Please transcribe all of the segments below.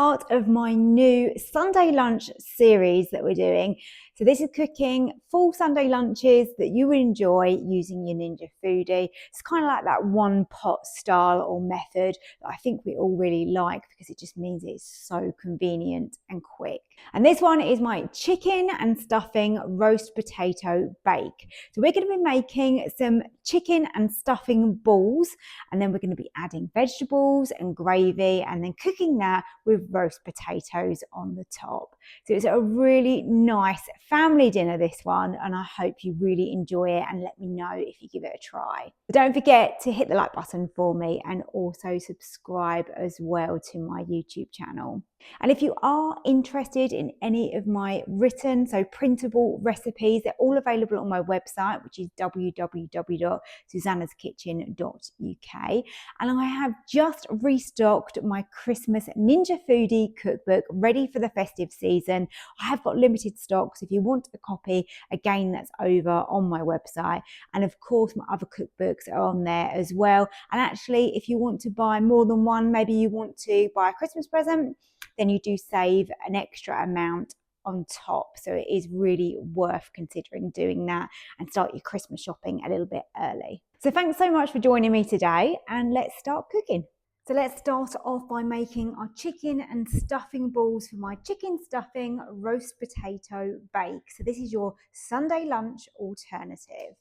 part of my new Sunday lunch series that we're doing. So this is cooking full Sunday lunches that you would enjoy using your Ninja Foodi. It's kind of like that one pot style or method that I think we all really like because it just means it's so convenient and quick. And this one is my chicken and stuffing roast potato bake. So we're going to be making some chicken and stuffing balls, and then we're going to be adding vegetables and gravy and then cooking that with roast potatoes on the top. So it's a really nice family dinner, this one, and I hope you really enjoy it and let me know if you give it a try. But don't forget to hit the like button for me and also subscribe as well to my YouTube channel. And if you are interested in any of my written, so printable recipes, they're all available on my website, which is www.susannahskitchen.uk. And I have just restocked my Christmas Ninja Foodi cookbook ready for the festive season. I have got limited stock, so if you want a copy, again, that's over on my website. And of course, my other cookbooks are on there as well. And actually, if you want to buy more than one, maybe you want to buy a Christmas present, then you do save an extra amount on top. So it is really worth considering doing that and start your Christmas shopping a little bit early. So thanks so much for joining me today, and let's start cooking. So let's start off by making our chicken and stuffing balls for my chicken stuffing roast potato bake. So this is your Sunday lunch alternative.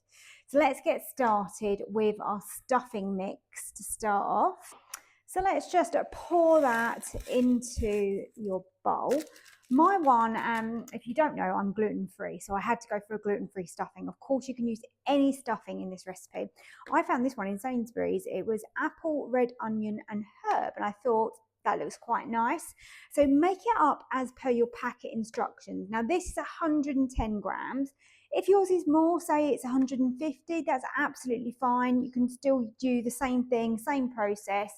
So let's get started with our stuffing mix to start off. So let's just pour that into your bowl. My one, if you don't know, I'm gluten-free, so I had to go for a gluten-free stuffing. Of course, you can use any stuffing in this recipe. I found this one in Sainsbury's. It was apple, red onion and herb, and I thought that looks quite nice. So make it up as per your packet instructions. Now this is 110 grams. If yours is more, say it's 150, that's absolutely fine. You can still do the same thing, same process.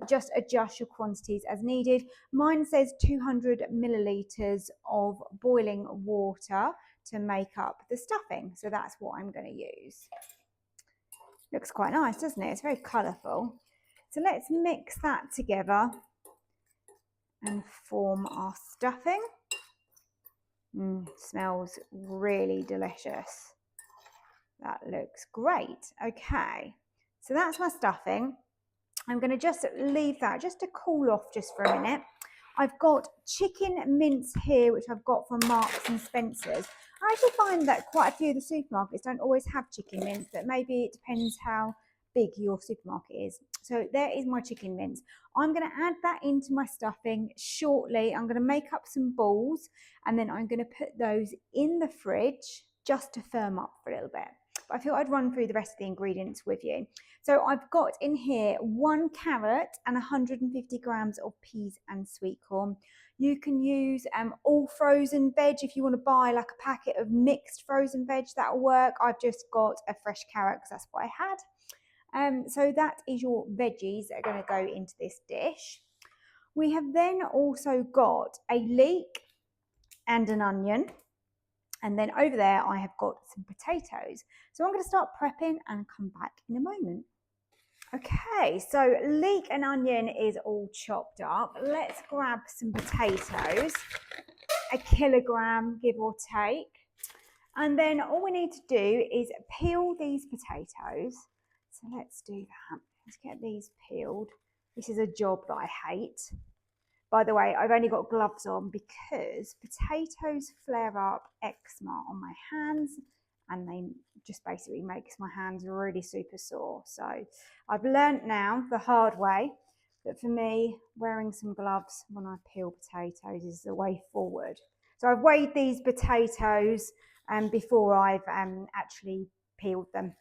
Just adjust your quantities as needed. Mine says 200 millilitres of boiling water to make up the stuffing. So that's what I'm going to use. Looks quite nice, doesn't it? It's very colourful. So let's mix that together and form our stuffing. Smells really delicious. That looks great. Okay, so that's my stuffing. I'm going to just leave that just to cool off just for a minute. I've got chicken mince here, which I've got from Marks and Spencer's. I actually find that quite a few of the supermarkets don't always have chicken mince, but maybe it depends how big your supermarket is. So there is my chicken mince. I'm going to add that into my stuffing shortly. I'm going to make up some balls, and then I'm going to put those in the fridge just to firm up for a little bit. But I thought I'd run through the rest of the ingredients with you. So I've got in here 1 carrot and 150 grams of peas and sweet corn. You can use all frozen veg if you want to buy like a packet of mixed frozen veg, that'll work. I've just got a fresh carrot because that's what I had. So that is your veggies that are going to go into this dish. We have then also got a leek and an onion. And then over there, I have got some potatoes. So I'm going to start prepping and come back in a moment. Okay, so leek and onion is all chopped up. Let's grab some potatoes, 1 kilogram, give or take. And then all we need to do is peel these potatoes. So let's do that. Let's get these peeled. This is a job that I hate. By the way, I've only got gloves on because potatoes flare up eczema on my hands, and they just basically makes my hands really super sore. So I've learnt now the hard way that for me, wearing some gloves when I peel potatoes is the way forward. So I've weighed these potatoes before I've actually peeled them.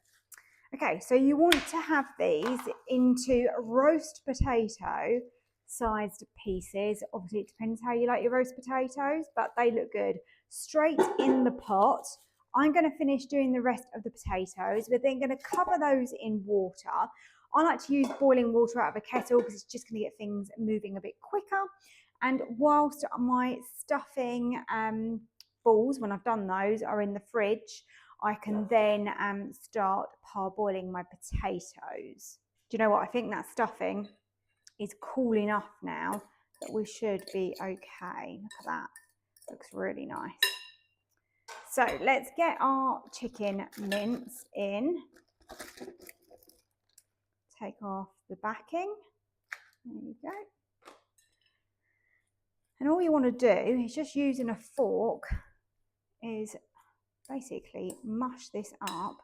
Okay, so you want to have these into roast potato sized pieces. Obviously it depends how you like your roast potatoes, but they look good. Straight in the pot. I'm going to finish doing the rest of the potatoes. We're then going to cover those in water. I like to use boiling water out of a kettle because it's just going to get things moving a bit quicker. And whilst my stuffing balls, when I've done those, are in the fridge, I can then start parboiling my potatoes. Do you know what? I think that stuffing is cool enough now that we should be okay. Look at that, looks really nice. So let's get our chicken mince in. Take off the backing. There you go. And all you want to do is just using a fork is basically mush this up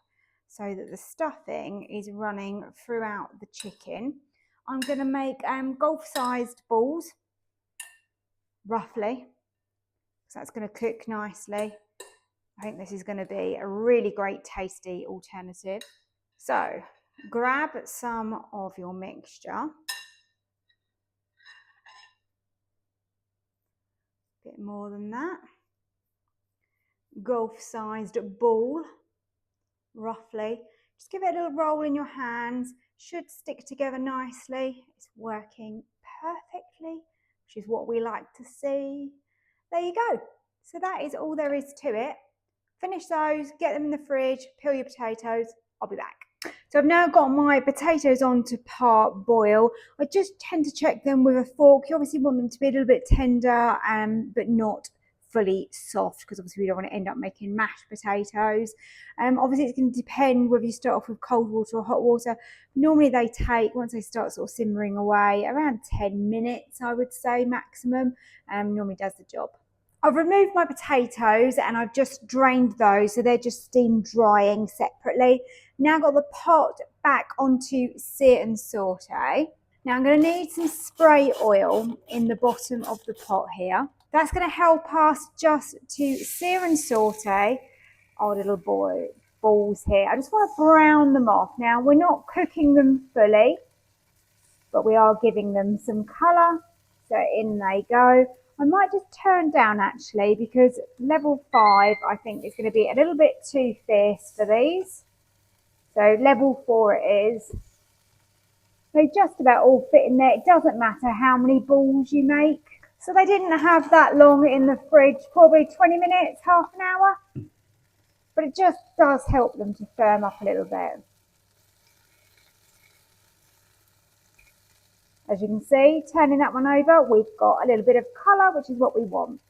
so that the stuffing is running throughout the chicken. I'm going to make golf-sized balls, roughly, so that's going to cook nicely. I think this is going to be a really great tasty alternative. So grab some of your mixture, a bit more than that, golf-sized ball, roughly. Just give it a little roll in your hands, should stick together nicely. It's working perfectly, which is what we like to see. There you go. So that is all there is to it. Finish those, get them in the fridge, peel your potatoes. I'll be back. So I've now got my potatoes on to part boil. I just tend to check them with a fork. You obviously want them to be a little bit tender, but not fully soft, because obviously we don't want to end up making mashed potatoes. Obviously it's going to depend whether you start off with cold water or hot water. Normally they take, once they start sort of simmering away, around 10 minutes, I would say, maximum. Normally does the job. I've removed my potatoes and I've just drained those, so they're just steam drying separately. Now I've got the pot back onto sear and saute. Now I'm going to need some spray oil in the bottom of the pot here. That's going to help us just to sear and saute our little balls here. I just want to brown them off. Now we're not cooking them fully, but we are giving them some colour. So in they go. I might just turn down actually, because level 5 I think is going to be a little bit too fierce for these. So level 4 it is. They just about all fit in there. It doesn't matter how many balls you make. So they didn't have that long in the fridge, probably 20 minutes, half an hour. But it just does help them to firm up a little bit. As you can see, turning that one over, we've got a little bit of colour, which is what we want.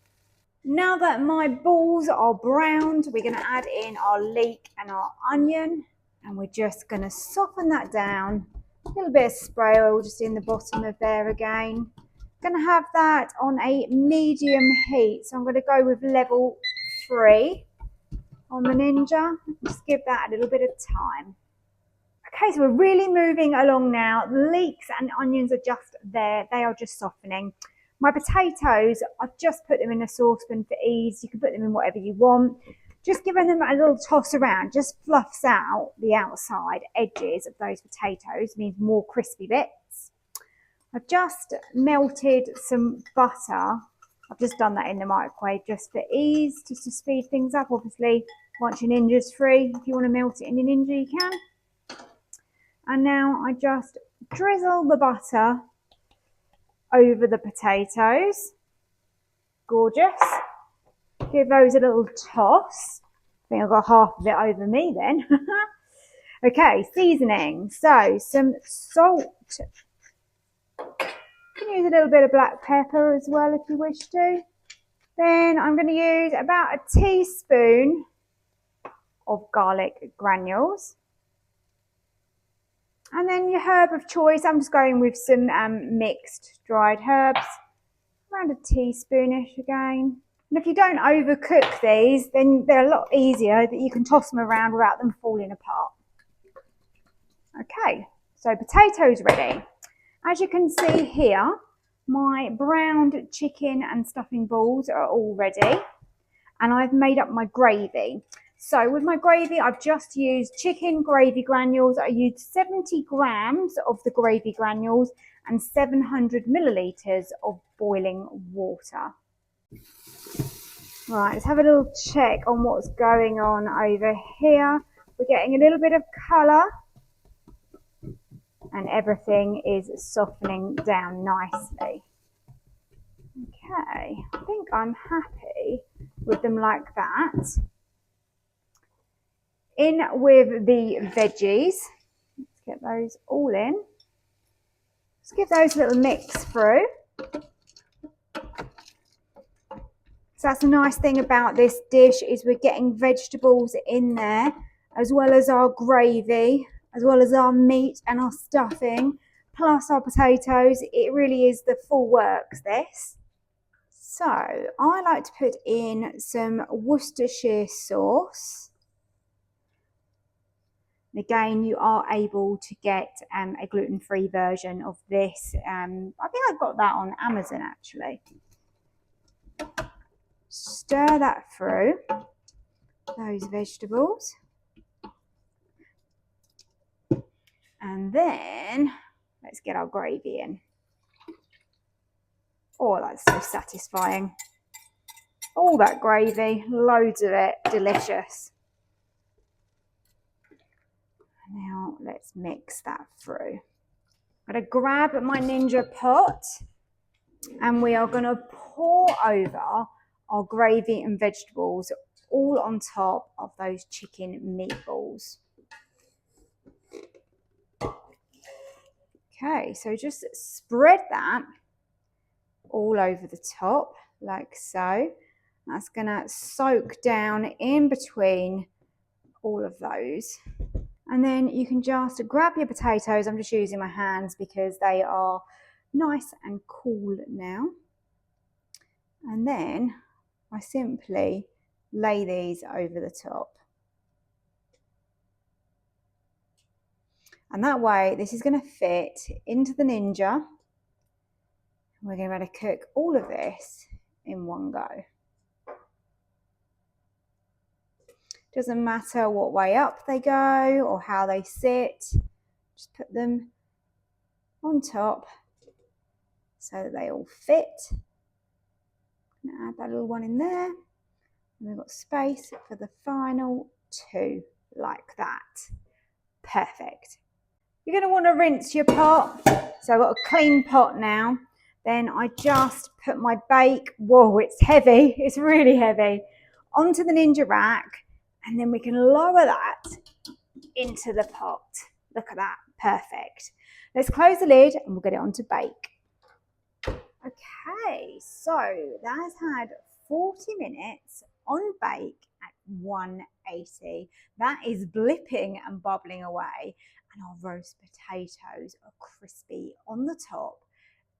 Now that my balls are browned, we're going to add in our leek and our onion. And we're just going to soften that down. A little bit of spray oil just in the bottom of there again. Going to have that on a medium heat. So I'm going to go with level 3 on the Ninja. Just give that a little bit of time. Okay, so we're really moving along now. The leeks and onions are just there. They are just softening. My potatoes, I've just put them in a saucepan for ease. You can put them in whatever you want. Just giving them a little toss around just fluffs out the outside edges of those potatoes, means more crispy bits. I've just melted some butter. I've just done that in the microwave just for ease, just to speed things up. Obviously, once your Ninja's free, if you want to melt it in your Ninja, you can. And now I just drizzle the butter over the potatoes. Gorgeous. Give those a little toss. I think I've got half of it over me then. Okay, seasoning. So some salt. You can use a little bit of black pepper as well if you wish to. Then I'm going to use about a teaspoon of garlic granules. And then your herb of choice, I'm just going with some mixed dried herbs, around a teaspoonish again. And if you don't overcook these, then they're a lot easier that you can toss them around without them falling apart. Okay, so potatoes ready. As you can see here, my browned chicken and stuffing balls are all ready. And I've made up my gravy. So with my gravy, I've just used chicken gravy granules. I used 70 grams of the gravy granules and 700 millilitres of boiling water. Right, let's have a little check on what's going on over here. We're getting a little bit of colour and everything is softening down nicely. Okay, I think I'm happy with them like that. In with the veggies. Let's get those all in. Just give those a little mix through. So that's the nice thing about this dish, is we're getting vegetables in there, as well as our gravy, as well as our meat and our stuffing, plus our potatoes. It really is the full works, this. So I like to put in some Worcestershire sauce. Again, you are able to get a gluten-free version of this. I think I've got that on Amazon actually. Stir that through those vegetables. And then let's get our gravy in. Oh, that's so satisfying. All that gravy, loads of it, delicious. Now let's mix that through. I'm going to grab my Ninja pot and we are going to pour over our gravy and vegetables all on top of those chicken meatballs. Okay, so just spread that all over the top like so. That's going to soak down in between all of those. And then you can just grab your potatoes. I'm just using my hands because they are nice and cool now. And then I simply lay these over the top. And that way, this is going to fit into the Ninja. We're going to be able to cook all of this in one go. Doesn't matter what way up they go or how they sit. Just put them on top so that they all fit. I'm going to add that little one in there. And we've got space for the final two, like that. Perfect. You're going to want to rinse your pot. So I've got a clean pot now. Then I just put my bake, whoa, it's heavy, it's really heavy, onto the Ninja rack, and then we can lower that into the pot. Look at that, perfect. Let's close the lid and we'll get it on to bake. Okay, so that has had 40 minutes on bake at 180. That is blipping and bubbling away, and our roast potatoes are crispy on the top,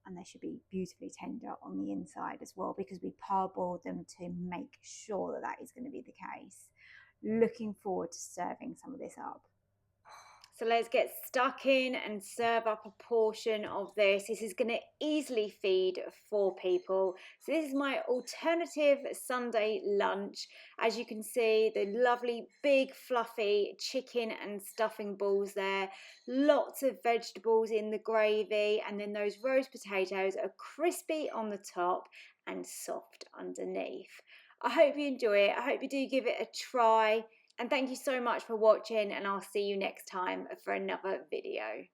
and they should be beautifully tender on the inside as well, because we parboiled them to make sure that that is going to be the case. Looking forward to serving some of this up. So let's get stuck in and serve up a portion of this. This is going to easily feed 4 people. So this is my alternative Sunday lunch. As you can see, the lovely big fluffy chicken and stuffing balls there. Lots of vegetables in the gravy, and then those roast potatoes are crispy on the top and soft underneath. I hope you enjoy it. I hope you do give it a try. And thank you so much for watching, and I'll see you next time for another video.